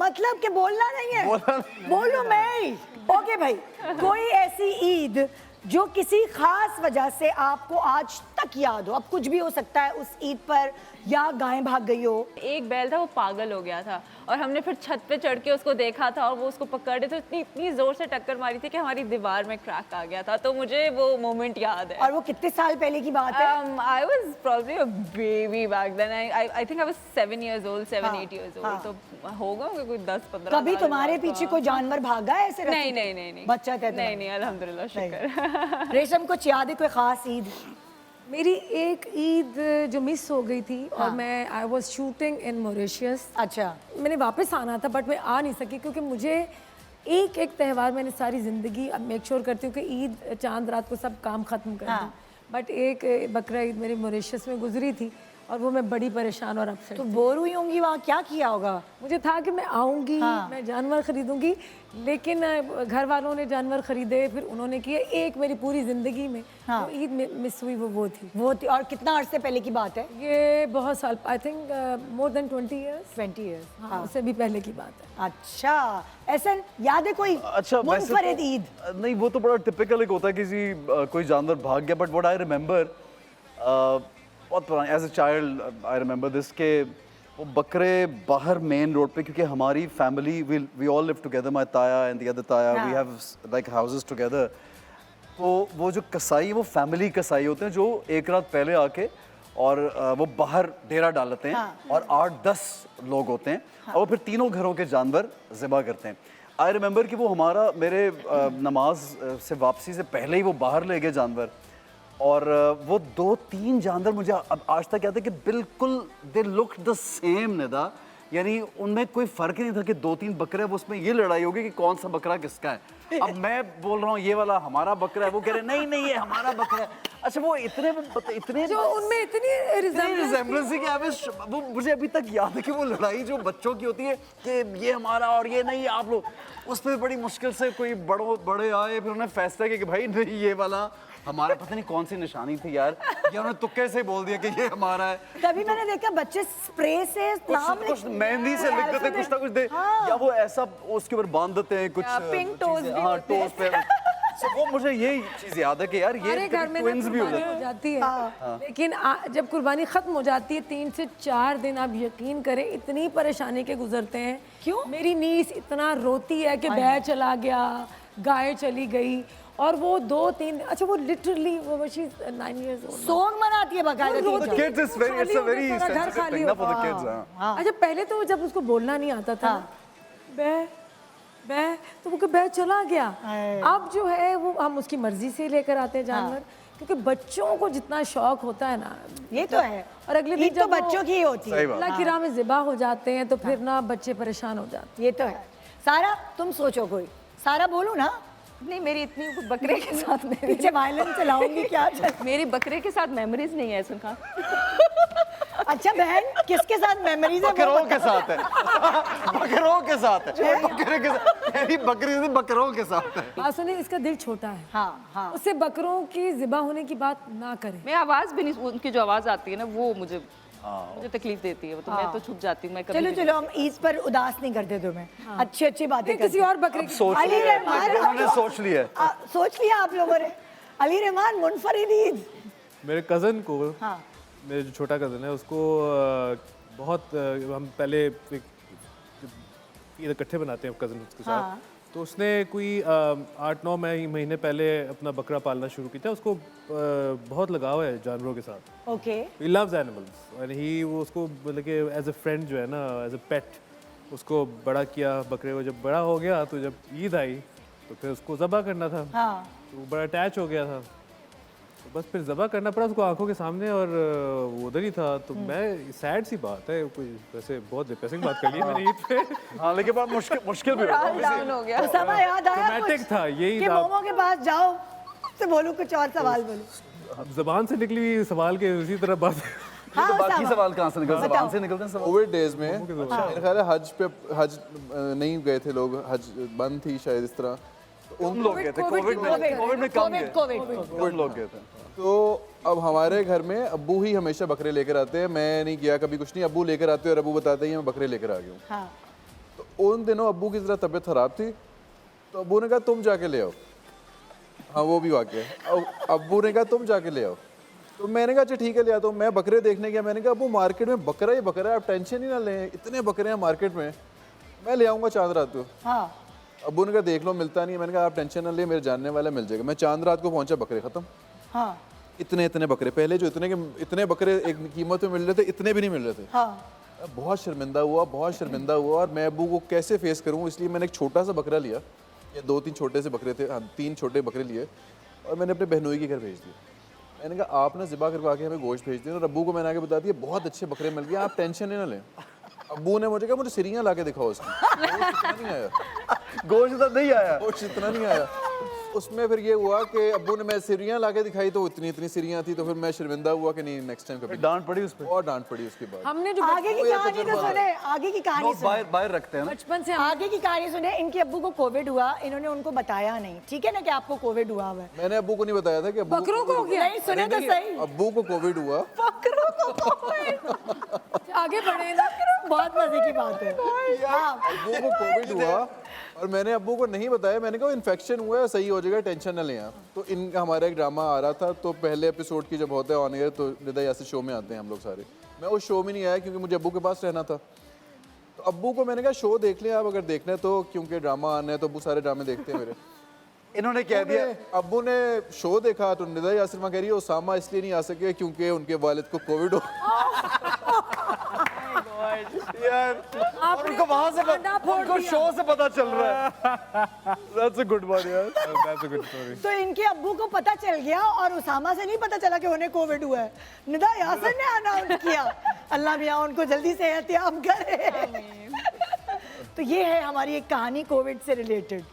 मतलब कि बोलना नहीं है, बोलूं मैं। ओके भाई, कोई ऐसी ईद जो किसी खास वजह से आपको आज तक याद हो, अब कुछ भी हो सकता है उस ईद पर, या गायें भाग गई हो। एक बैल था वो पागल हो गया था और हमने फिर छत पे चढ़ के उसको देखा था और वो उसको पकड़े तो इतनी जोर से टक्कर मारी थी कि हमारी दीवार में क्रैक आ गया था। तो मुझे वो मोमेंट याद है। और वो कितने साल पहले की बात है? I was probably a baby back then. I think I was 7 years old, 7-8 years old. तो होगा कोई 10-15। कभी तुम्हारे पीछे कोई जानवर भागा है ऐसे? नहीं। बच्चा थे? नहीं, अल्हम्दुलिल्लाह, शुक्र। रेशम, कुछ याद है कोई खास ईद? मेरी एक ईद जो मिस हो गई थी और मैं I was shooting in Mauritius. अच्छा। मैंने वापस आना था बट मैं आ नहीं सकी क्योंकि मुझे एक त्यौहार मैंने सारी ज़िंदगी अब मेक श्योर करती हूँ कि ईद चांद रात को सब काम ख़त्म कर दूँ। बट एक बकरा ईद मेरी मॉरिशस में गुजरी थी और वो मैं बड़ी परेशान और अपसेट। तो बोर हुई होंगी, वहाँ क्या किया होगा? मुझे था कि मैं आऊँगी, मैं जानवर ख़रीदूँगी, लेकिन घर वालों ने जानवर ख़रीदे, फिर उन्होंने किए। एक मेरी पूरी ज़िंदगी में जो ईद मिस हुई वो थी। और कितना अर्से पहले की बात है? ये बहुत साल, I think more than 20 years. 20 years, हाँ, उससे भी पहले की बात है। अच्छा, ऐसा याद है कोई? अच्छा, मुनफरिद ईद? नहीं, वो तो बड़ा टिपिकल एक होता है किसी कोई जानवर भाग गया। बट व्हाट आई रिमेंबर, बहुत पुरानी, as a child I remember this, के वो बकरे बाहर मेन रोड पे, क्योंकि हमारी family we all live together, my ताया एंड द अदर ताया, we have like houses together. तो वो जो कसाई, वो फैमिली कसाई होते हैं जो एक रात पहले आके और वो बाहर डेरा डालते हैं और 8-10 लोग होते हैं और वो फिर तीनों घरों के जानवर ज़िबा करते हैं। आई रिमेंबर कि वो हमारा मेरे नमाज से वापसी से पहले ही वो बाहर ले गए जानवर, और वो 2-3 जानवर मुझे अब आज तक याद है कि बिल्कुल they look the same Nida, यानी उनमें कोई फ़र्क ही नहीं था कि 2-3 बकरे, अब उसमें ये लड़ाई होगी कि कौन सा बकरा किसका है। अब मैं बोल रहा हूँ ये वाला हमारा बकरा है, वो कह रहे नहीं ये हमारा बकरा है। अच्छा, वो इतने जो उनमें इतनी रिजेम्बलेंस है कि वो मुझे अभी तक याद है कि वो लड़ाई जो बच्चों की होती है कि ये हमारा और ये नहीं आप लोग, उस पर बड़ी मुश्किल से कोई बड़े आए, फिर उन्होंने फैसला किया कि भाई नहीं ये वाला हमारा, पता नहीं कौन सी निशानी थी यार, या उन्होंने तुक्के से बोल दिया कि ये हमारा है। तभी मैंने देखा बच्चे स्प्रे से नाम कुछ मेहंदी से लिख देते, कुछ ना कुछ दे, या वो ऐसा उसके ऊपर बांध देते हैं कुछ पिंक टोज भी होते हैं। टोज पे। वो मुझे यही चीज याद है कि यार ये ट्विंस भी हो जाती है। लेकिन जब कुर्बानी खत्म हो जाती है 3 से 4 दिन, आप यकीन करें इतनी परेशानी के गुजरते हैं। क्यों? मेरी नीस इतना रोती है कि बैल चला गया, गाय चली गई, और वो 2-3, अच्छा वो लिटरली वो शी 9 years old सॉन्ग मनाती है बकायदा। kids is very, it's a very घर खाली sensitive thing for the होता kids। है। अच्छा, पहले तो जब उसको बोलना नहीं आता था बै तो वो बै चला गया। अब जो है वो हम उसकी मर्जी से लेकर आते हैं जानवर, क्योंकि बच्चों को जितना शौक होता है ना, ये तो है। और अगले दिन तो बच्चों की ही होती है, अल्लाह की राह में ज़िबा हो जाते हैं तो फिर ना बच्चे परेशान हो जाते हैं। ये तो है। सारा, तुम सोचो कोई। सारा बोलू ना? नहीं, मेरी इतनी बकरे के साथ पीछे वायलेंस चलाऊंगी क्या? मेरी बकरे के साथ मेमोरीज नहीं है सुनखा। अच्छा बहन, किसके साथ मेमोरीज है? बकरों के साथ है। बकरों के साथ है। बकरे के साथ, मेरी बकरी से बकरों के साथ है। बात सुनिए, इसका दिल छोटा है। हाँ। उससे बकरों की ज़िबा होने की बात ना करें। मैं आवाज भी नहीं, उनकी जो आवाज आती है ना वो मुझे तकलीफ देती है, तो मैं तो छुप जाती हूँ। मैं कभी चलो हम ईद पर उदास नहीं करते तुम्हें। अच्छी बातें किसी और बकरे की सोच अली रहमान, उन्होंने सोच लिया है। सोच लिया आप लोगों ने। अली रहमान, मुनफरिद ईद। मेरे कज़न को, मेरे जो छोटा कज़न है उसको बहुत हम पहले ईद इकट्ठे बनाते हैं कज़न के साथ, तो उसने कोई 8-9 महीने पहले अपना बकरा पालना शुरू किया। उसको बहुत लगाव है जानवरों के साथ। Okay. He loves animals and he वो उसको मतलब कि एज अ फ्रेंड जो है ना, एज अ पेट उसको बड़ा किया बकरे को। जब बड़ा हो गया तो जब ईद आई तो फिर उसको ज़बह करना था। तो वो बड़ा अटैच हो गया था, तो बस फिर ज़बह करना पड़ा उसको आंखों के सामने, और वो उधर ही था। तो मैं, सैड सी बात है, कोई वैसे बहुत डिप्रेसिंग बात कर ली मैंने ईद पे। हाँ, लेकिन बहुत मुश्किल भी डाउन हो गया। तो समय याद आया ट्रॉमेटिक था यही। कि मोमो के पास जाओ तो बोलूं कुछ और सवाल बोलूं। ज़बान से निकली हुई सवाल के उसी तरह बात। तो बाकी सवाल कहाँ से निकलते हैं? ज़बान से निकलते हैं सवाल। कोविड डेज में मेरे ख्याल है हज नहीं गए थे लोग, हज बंद थी शायद इस तरह। उन लोग गए थे कोविड में, कम गए, कोविड लोग गए थे। तो अब हमारे घर में अब्बू ही हमेशा बकरे लेकर आते हैं। मैं नहीं किया कभी कुछ नहीं, अब्बू लेकर आते हैं और अब्बू बताते हैं मैं बकरे लेकर आ गया हूँ। तो उन दिनों अब्बू की ज़रा तबीयत ख़राब थी, तो अब्बू ने कहा तुम जाके ले आओ। हाँ वो भी वाक़या है। अब्बू ने कहा तुम जाके ले आओ, तो मैंने कहा अच्छा ठीक है ले आता हूँ। मैं बकरे देखने गया, मैंने कहा अब्बू मार्केट में बकरा ही बकरा है, आप टेंशन ही ना लें, इतने बकरे हैं मार्केट में, मैं ले आऊँगा चांद रात को। हाँ अब्बू ने कहा देख लो मिलता नहीं है। मैंने कहा आप टेंशन ना ले, मेरे जानने वाला मिल जाएगा। मैं चांद रात को पहुंचा, बकरे ख़त्म। हाँ इतने बकरे, पहले जो इतने बकरे एक कीमत में मिल रहे थे, इतने भी नहीं मिल रहे थे। हाँ बहुत शर्मिंदा हुआ और मैं अब्बू को कैसे फेस करूं, इसलिए मैंने एक छोटा सा बकरा लिया, या 2-3 छोटे से बकरे थे, हाँ 3 छोटे बकरे लिए, और मैंने अपने बहनोई के घर भेज दिए। मैंने कहा आप ना ज़िबा करवा के हमें गोश्त भेज दें, और अब्बू को मैंने आगे बता दिया बहुत अच्छे बकरे मिल गए, आप टेंशन ही ना लें। अब्बू ने मुझे कहा मुझे सिरियाँ ला के दिखाओ उसकी, गोश्त इतना नहीं आया, गोश्त तो नहीं आया। गोश्त इतना नहीं आया। उसमें फिर ये हुआ कि अब्बू ने मैं सिरियाँ ला के दिखाई, तो इतनी सिरियाँ थी, तो फिर मैं शर्मिंदा हुआ कि नहीं नेक्स्ट टाइम कभी। डांट पड़ी उस पर। और डांट पड़ी उसके बाद। हमने जो आगे की कहानी तो सुने, आगे की कहानी सुने, बाहर रखते हैं ना। बचपन से आगे की कहानी सुने। इनके अब्बू को कोविड हुआ, इन्होंने उनको बताया नहीं, ठीक है ना कि आपको कोविड हुआ हुआ है। मैंने अब्बू को नहीं बताया था कि अब्बू बकरों को हो गया। नहीं सुने तो सही, अब्बू को कोविड हुआ। आगे बढ़े ना। बहुत मजे की बात है। हाँ अब्बू को कोविड हुआ और मैंने अब्बू को नहीं बताया। मैंने कहा इन्फेक्शन हुआ है, सही हो जाएगा, टेंशन न लें आप। तो इनका हमारा एक ड्रामा आ रहा था, तो पहले एपिसोड की जब होता है ऑन एयर, तो निदा यासिर शो में आते हैं हम लोग सारे। मैं उस शो में नहीं आया क्योंकि मुझे अब्बू के पास रहना था। तो अब्बू को मैंने कहा शो देख लें आप अगर देखना है तो, क्योंकि ड्रामा आना है तो अब्बू सारे ड्रामे देखते हैं मेरे। इन्होंने कह दिया अब्बू ने शो देखा तो निदा यासिर कह रही है उसामा इसलिए नहीं आ सके क्योंकि उनके वालिद को कोविड हो। यार उनको वहां से उनको शो से पता चल रहा है। That's a good one यार। That's a good story. तो इनके अब्बू को पता चल गया और उसामा से नहीं पता चला कि उन्हें कोविड हुआ है। निदा यासिर ने अनाउंस किया। अल्लाह मियां उनको जल्दी सेहतयाब करे। तो ये है हमारी एक कहानी कोविड से रिलेटेड।